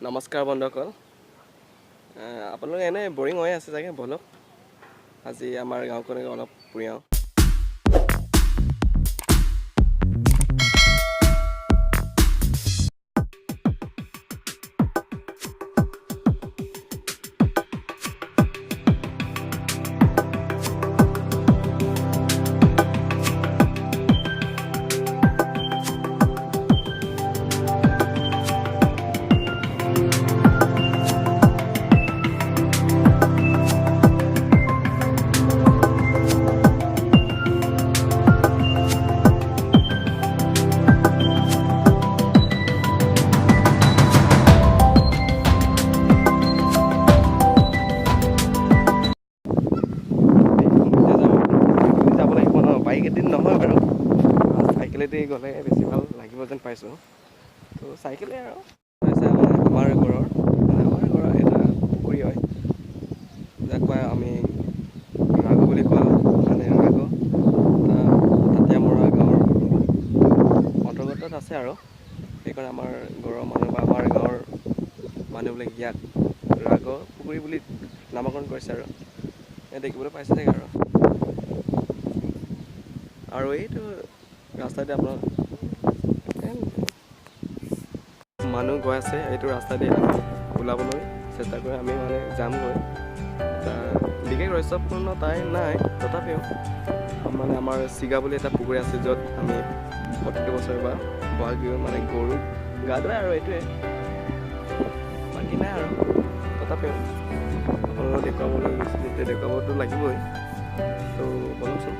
নমস্কাৰ বন্ধুসকল আপোনালোকে এনে বৰিং হৈ আছে চাগে বলক আজি আমাৰ গাঁওখনক অলপ ফুৰিয়াওঁ বাইক এদিন নহয় বাৰু চাইকেলেদি গ'লে বেছি ভাল লাগিব যেন পাইছোঁ তো চাইকেলে আৰু আমাৰ ঘৰৰ এটা পুখুৰী হয় যাক কয় আমি ৰাগু বুলি কোৱা মানে ৰাগু তাতিয়ামৰা গাঁৱৰ অন্তৰ্গতত আছে আৰু সেইকাৰণে আমাৰ ঘৰৰ মানুহ বা আমাৰ গাঁৱৰ মানুহবিলাক ইয়াক ৰাগ পুখুৰী বুলি নামকৰণ কৰিছে আৰু দেখিবলৈ পাইছে চাগে আৰু এইটো ৰাস্তাতে আপোনাৰ মানুহ গৈ আছে এইটো ৰাস্তাতে আমি ওলাবলৈ চেষ্টা কৰি আমি মানে যামগৈ বিশেষ ৰহস্যপূৰ্ণ তাই নাই তথাপিও মানে আমাৰ চিগা বুলি এটা পুখুৰী আছে য'ত আমি প্ৰতিটো বছৰ বা বহাগ বিহু মানে গৰু গা ধুৱাই আৰু এইটোৱে বাকী নাই আৰু তথাপিও আপোনালোকক দেখুৱাবলৈ গৈছোঁ যেতিয়া দেখুৱাবতো লাগিবই তো বলকচোন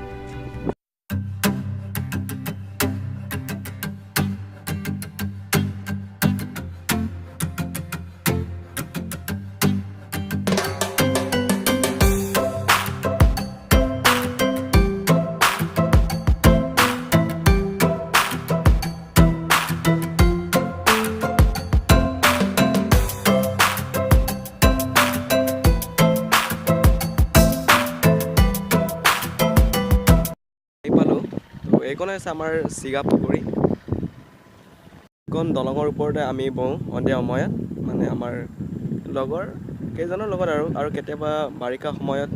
এইখন হৈছে আমাৰ চিগা পুখুৰী এইখন দলঙৰ ওপৰতে আমি বওঁ সন্ধিয়া সময়ত মানে আমাৰ লগৰ কেইজনৰ লগত আৰু কেতিয়াবা বাৰিষা সময়ত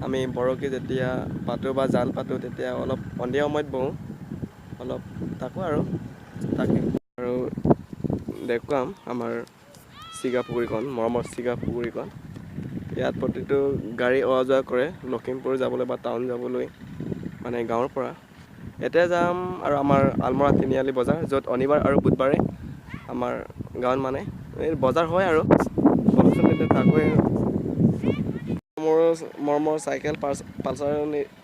আমি বৰশী যেতিয়া পাতোঁ বা জাল পাতোঁ তেতিয়া অলপ সন্ধিয়া সময়ত বওঁ অলপ তাকো আৰু দেখুৱাম আমাৰ চিগা পুখুৰীখন মৰমৰ চিগা পুখুৰীখন ইয়াত প্ৰতিটো গাড়ী অহা যোৱা কৰে লখিমপুৰ যাবলৈ বা টাউন যাবলৈ মানে গাঁৱৰ পৰা এতিয়া যাম আৰু আমাৰ আলমৰা তিনিআলি বজাৰ য'ত শনিবাৰ আৰু বুধবাৰে আমাৰ গাঁৱত মানে এই বজাৰ হয় আৰু তাকৈ মোৰ চাইকেল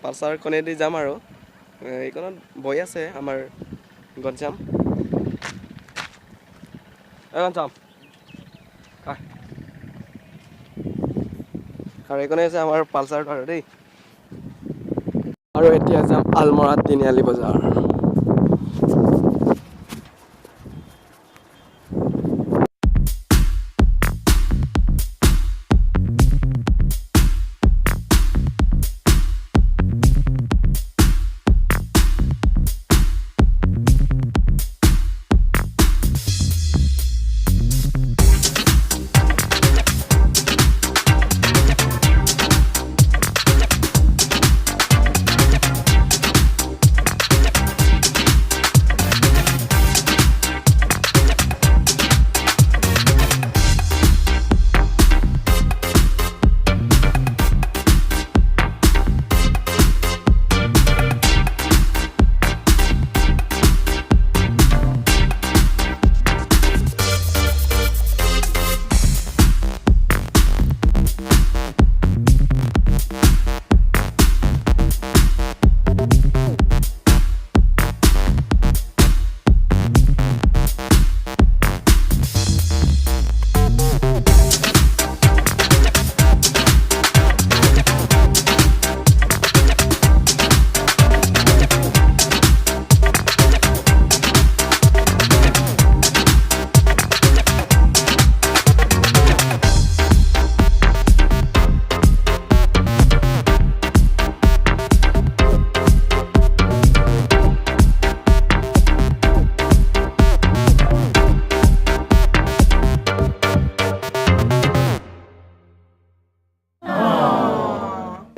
পালচাৰখনেদি যাম আৰু এইখনত বহি আছে আমাৰ গঞ্জাম আৰু এইখনে আছে আমাৰ পালচাৰটো আৰু দেই আৰু এতিয়া যাম আলমৰা তিনিআলি বজাৰ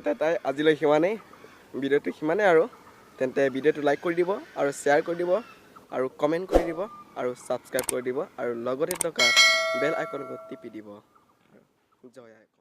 তেন্তে আজিলৈ সিমানেই ভিডিঅ'টো সিমানেই আৰু তেন্তে ভিডিঅ'টো লাইক কৰি দিব আৰু শ্বেয়াৰ কৰি দিব আৰু কমেণ্ট কৰি দিব আৰু ছাবস্ক্ৰাইব কৰি দিব আৰু লগতে থকা বেল আইকনটো টিপি দিব। জয় আই।